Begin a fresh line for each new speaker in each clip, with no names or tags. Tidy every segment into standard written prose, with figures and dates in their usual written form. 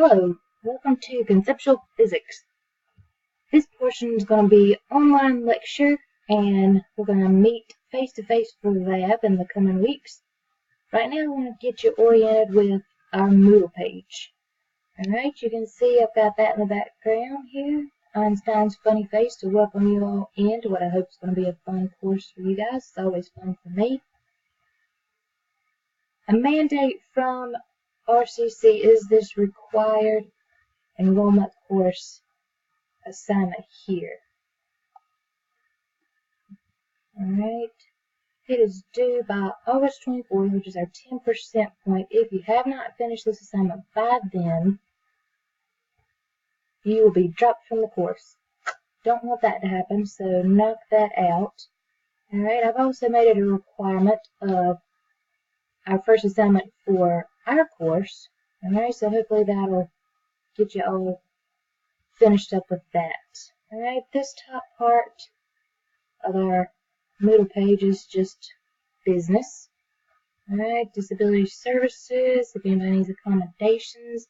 Hello, welcome to Conceptual Physics. This portion is going to be online lecture, and we're going to meet face-to-face for the lab in the coming weeks. Right now, I want to get you oriented with our Moodle page. Alright, you can see I've got that in the background here. Einstein's funny face to welcome you all into what I hope is going to be a fun course for you guys. It's always fun for me. A mandate from RCC is this required enrollment course assignment here. Alright, it is due by August 24th, which is our 10% point. If you have not finished this assignment by then, you will be dropped from the course. Don't want that to happen, so knock that out. Alright, I've also made it a requirement of our first assignment for our course. Alright, so hopefully that'll get you all finished up with that. Alright, this top part of our Moodle page is just business. Alright, disability services, if anybody needs accommodations.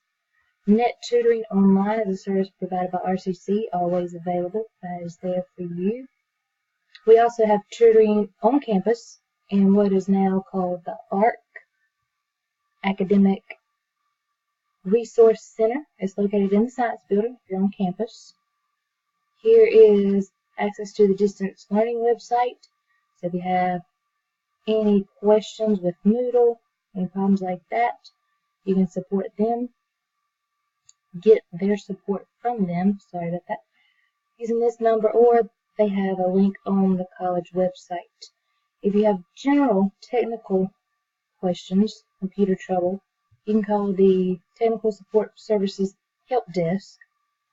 Net tutoring online is a service provided by RCC, always available. That is there for you. We also have tutoring on campus in what is now called the ARC, Academic Resource Center. It's located in the Science Building if you're on campus. Here is access to the distance learning website. So if you have any questions with Moodle, any problems like that, you can support them, get their support from them, sorry about that, using this number, or they have a link on the college website. If you have general technical questions, computer trouble, you can call the Technical Support Services Help Desk.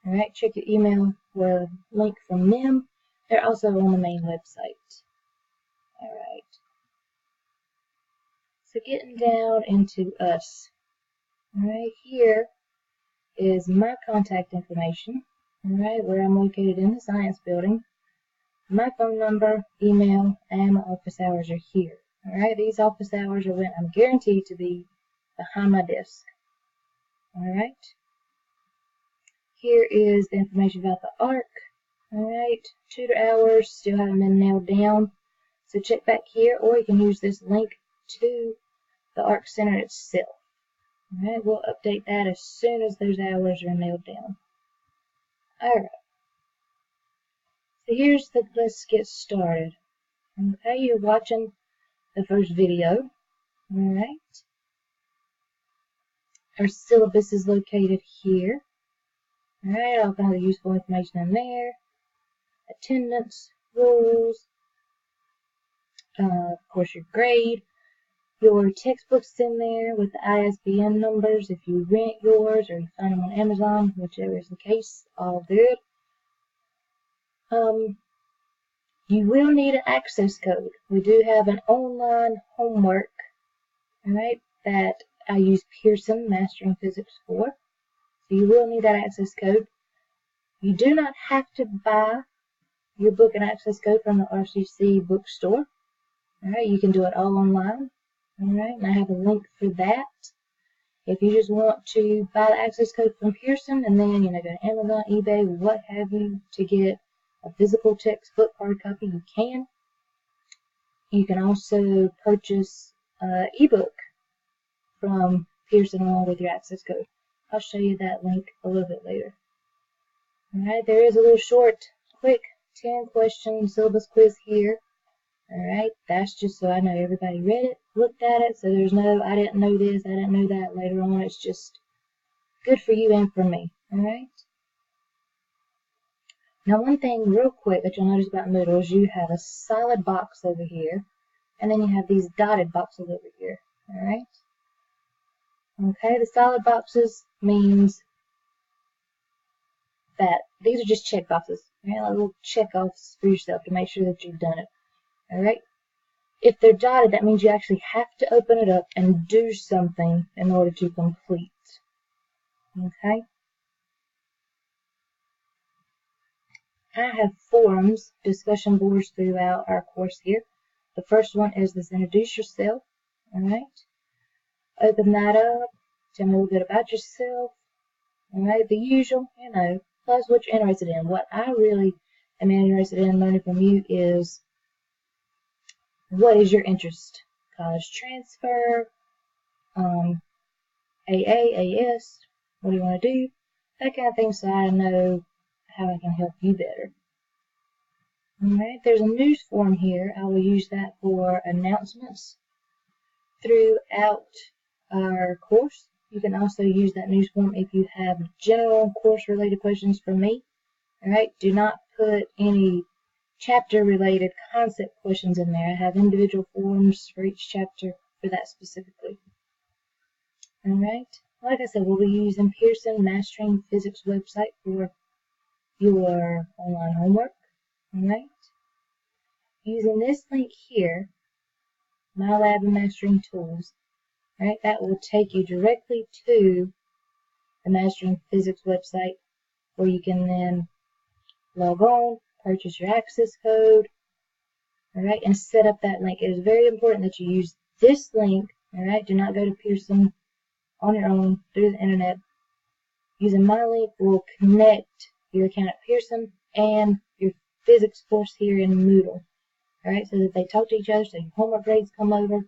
Alright, check your email for a link from them. They're also on the main website. Alright. So getting down into us. Alright, here is my contact information. Alright, where I'm located in the Science Building. My phone number, email, and my office hours are here. Alright, these office hours are when I'm guaranteed to be behind my desk. Alright. Here is the information about the ARC. Alright, tutor hours still haven't been nailed down. So check back here, or you can use this link to the ARC Center itself. Alright, we'll update that as soon as those hours are nailed down. Alright. So let's get started. Okay, you're watching the first video. Alright. Our syllabus is located here. Alright, all kinds of useful information in there. Attendance, rules, of course your grade, your textbooks in there with the ISBN numbers if you rent yours or you find them on Amazon, whichever is the case, all good. You will need an access code. We do have an online homework, alright, that I use Pearson Mastering Physics for. So you will need that access code. You do not have to buy your book and access code from the RCC bookstore. Alright, you can do it all online. Alright, and I have a link for that. If you just want to buy the access code from Pearson and then, go to Amazon, eBay, what have you, to get a physical textbook hard copy, you can. You can also purchase an ebook from Pearson along with your access code. I'll show you that link a little bit later. Alright, there is a little short, quick 10-question syllabus quiz here. Alright, that's just so I know everybody read it, looked at it, so there's no, I didn't know this, I didn't know that later on. It's just good for you and for me. Alright? Now, one thing real quick that you'll notice about Moodle is you have a solid box over here, and then you have these dotted boxes over here. Alright? Okay, the solid boxes means that these are just check boxes. Like little check-offs for yourself to make sure that you've done it. Alright? If they're dotted, that means you actually have to open it up and do something in order to complete. Okay? I have forums, discussion boards throughout our course here. The first one is this introduce yourself. Alright? Open that up. Tell me a little bit about yourself. Alright, the usual, plus what you're interested in. What I really am interested in learning from you is, what is your interest? College transfer, AA, AS, what do you want to do? That kind of thing, so I know how I can help you better. Alright, there's a news form here. I will use that for announcements throughout our course. You can also use that news form if you have general course related questions for me. Alright, do not put any chapter related concept questions in there. I have individual forms for each chapter for that specifically. Alright, like I said, we'll be using Pearson Mastering Physics website for your online homework. Alright, using this link here, My Lab and Mastering Tools, right, that will take you directly to the Mastering Physics website, where you can then log on, purchase your access code, alright, and set up that link. It is very important that you use this link, alright, do not go to Pearson on your own through the internet. Using my link will connect your account at Pearson and your physics course here in Moodle, alright, so that they talk to each other, so your homework grades come over.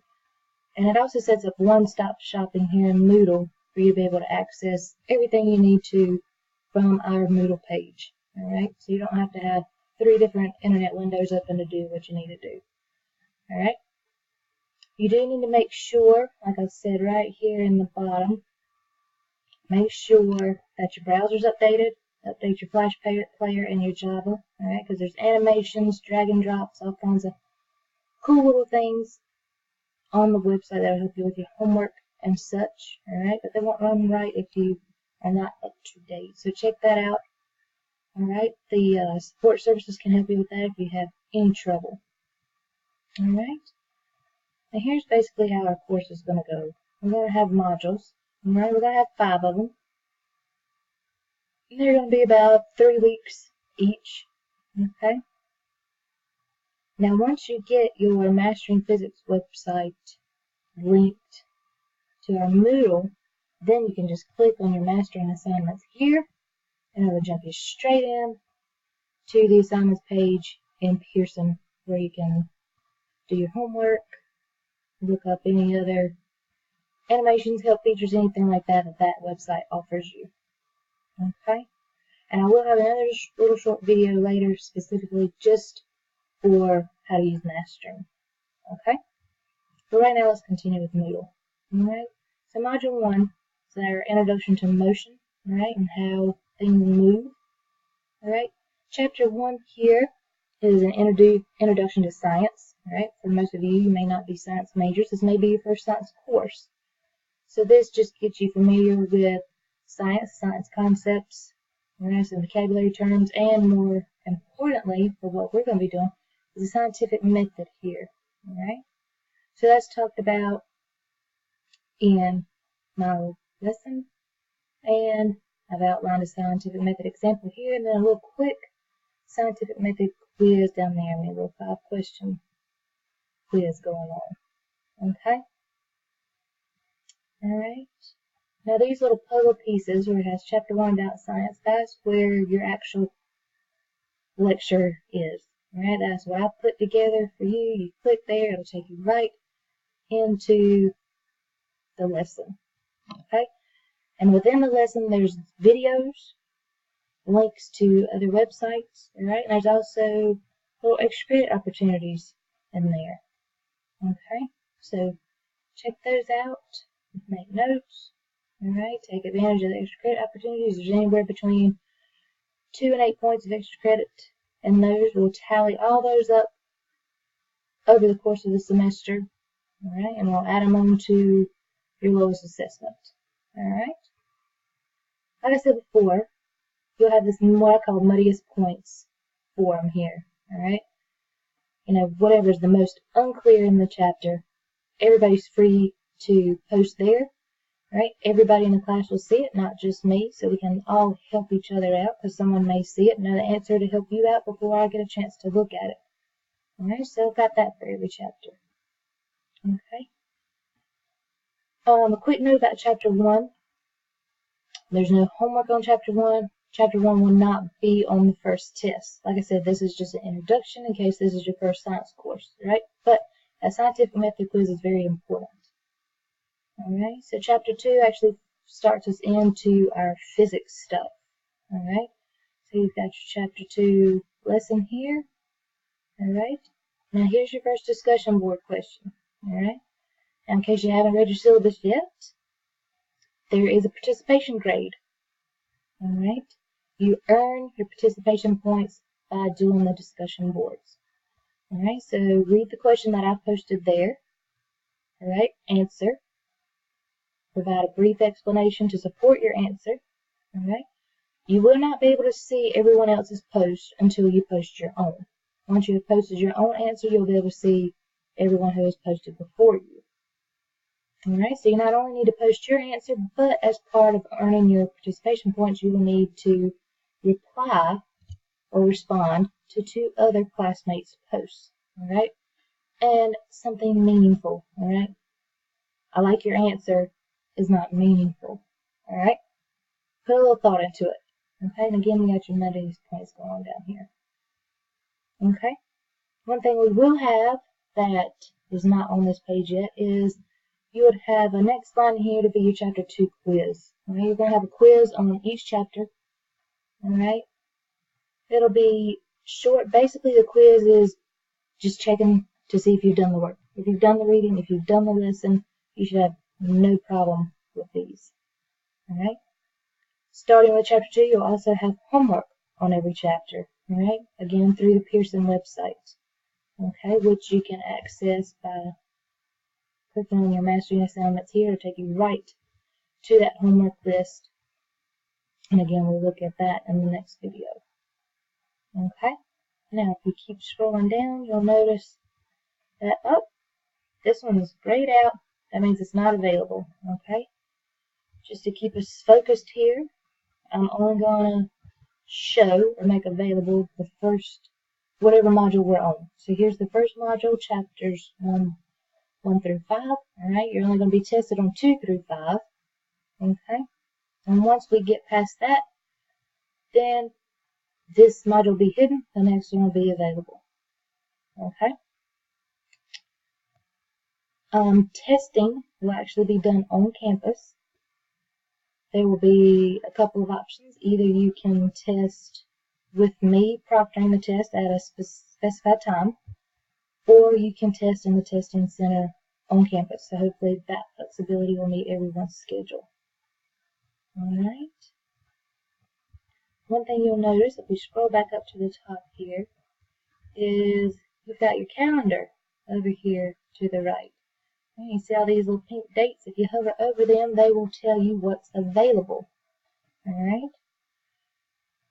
And it also sets up one-stop shopping here in Moodle for you to be able to access everything you need to from our Moodle page. Alright, so you don't have to have 3 different internet windows open to do what you need to do. Alright, you do need to make sure, like I said right here in the bottom, make sure that your browser's updated. Update your Flash player and your Java. Alright, because there's animations, drag and drops, all kinds of cool little things on the website that will help you with your homework and such, alright, but they won't run right if you are not up to date, so check that out. Alright, the support services can help you with that if you have any trouble. Alright, now here's basically how our course is going to go. We're going to have modules, alright, we're going to have 5 of them. And they're going to be about 3 weeks each, okay? Now, once you get your Mastering Physics website linked to our Moodle, then you can just click on your Mastering assignments here, and it will jump you straight in to the assignments page in Pearson, where you can do your homework, look up any other animations, help features, anything like that that website offers you. Okay? And I will have another little short video later specifically just for how to use Mastering. Okay? But right now, let's continue with Moodle. Alright? So Module 1 is our introduction to motion, alright, and how things move. Alright? Chapter 1 here is an introduction to science. Alright? For most of you, you may not be science majors. This may be your first science course. So this just gets you familiar with science concepts, some vocabulary terms, and more importantly, for what we're going to be doing, is the scientific method here. Alright? So that's talked about in my lesson, and I've outlined a scientific method example here, and then a little quick scientific method quiz down there, a little 5-question quiz going on. Okay? Alright. Now these little puzzle pieces where it has chapter 1 about science, that's where your actual lecture is. Alright, that's what I put together for you. You click there, it'll take you right into the lesson. Okay? And within the lesson there's videos, links to other websites, alright? And there's also little extra credit opportunities in there. Okay? So check those out, make notes, alright? Take advantage of the extra credit opportunities. There's anywhere between 2 and 8 points of extra credit, and those will tally all those up over the course of the semester. Alright, and we'll add them on to your lowest assessment. Alright? Like I said before, you'll have this what I call muddiest points form here. Alright? Whatever is the most unclear in the chapter, everybody's free to post there. Alright? Everybody in the class will see it, not just me, so we can all help each other out, because someone may see it and know the answer to help you out before I get a chance to look at it. Alright, so I've got that for every chapter. Okay. A quick note about chapter 1. There's no homework on Chapter 1. Chapter 1 will not be on the first test. Like I said, this is just an introduction in case this is your first science course, right? But a scientific method quiz is very important. Alright, so Chapter 2 actually starts us into our physics stuff. Alright, so you've got your Chapter 2 lesson here. Alright, now here's your first discussion board question. Alright, now in case you haven't read your syllabus yet, there is a participation grade. Alright, you earn your participation points by doing the discussion boards. Alright, so read the question that I've posted there. Alright, answer. Provide a brief explanation to support your answer. Alright, you will not be able to see everyone else's post until you post your own. Once you have posted your own answer, you'll be able to see everyone who has posted before you. Alright, so you not only need to post your answer, but as part of earning your participation points, you will need to reply or respond to 2 other classmates' posts. Alright, and something meaningful. Alright, I like your answer is not meaningful. Alright, put a little thought into it. Okay, and again, we got your Monday's points going on down here. Okay, one thing we will have that is not on this page yet is you would have a next line here to be your Chapter 2 quiz. Alright, you're going to have a quiz on each chapter. Alright, it'll be short. Basically, the quiz is just checking to see if you've done the work. If you've done the reading, if you've done the lesson, you should have no problem with these. Alright, starting with Chapter 2, you'll also have homework on every chapter. Alright, again through the Pearson website. Okay, which you can access by clicking on your mastering assignments here. It'll take you right to that homework list. And again, we'll look at that in the next video. Okay, now if you keep scrolling down, you'll notice that, oh, this one is grayed out. That means it's not available. Okay, just to keep us focused here, I'm only going to show or make available the first, whatever module we're on. So here's the first module, chapters 1 through 5. Alright, you're only going to be tested on 2 through 5. Okay, and once we get past that, then this module will be hidden, the next one will be available. Okay, testing will actually be done on campus. There will be a couple of options. Either you can test with me proctoring the test at a specified time, or you can test in the testing center on campus. So hopefully that flexibility will meet everyone's schedule. Alright. One thing you'll notice if we scroll back up to the top here is you've got your calendar over here to the right. And you see all these little pink dates. If you hover over them, they will tell you what's available. Alright.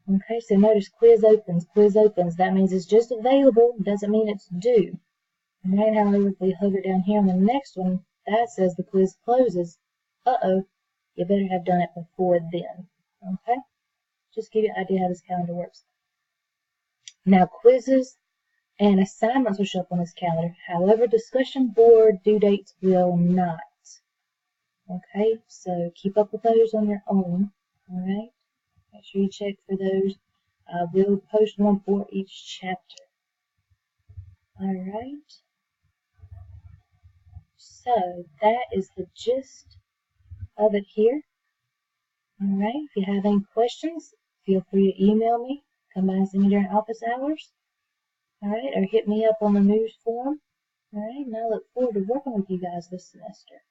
Okay, so notice quiz opens, quiz opens. That means it's just available, doesn't mean it's due. Alright, however, if we hover down here on the next one, that says the quiz closes. Uh-oh, you better have done it before then. Okay, just give you an idea how this calendar works. Now, quizzes and assignments will show up on this calendar. However, discussion board due dates will not. Okay, so keep up with those on your own. Alright, make sure you check for those. I will post one for each chapter. Alright, so that is the gist of it here. Alright, if you have any questions, feel free to email me. Come by and see me during office hours. Alright, or hit me up on the news forum. Alright, and I look forward to working with you guys this semester.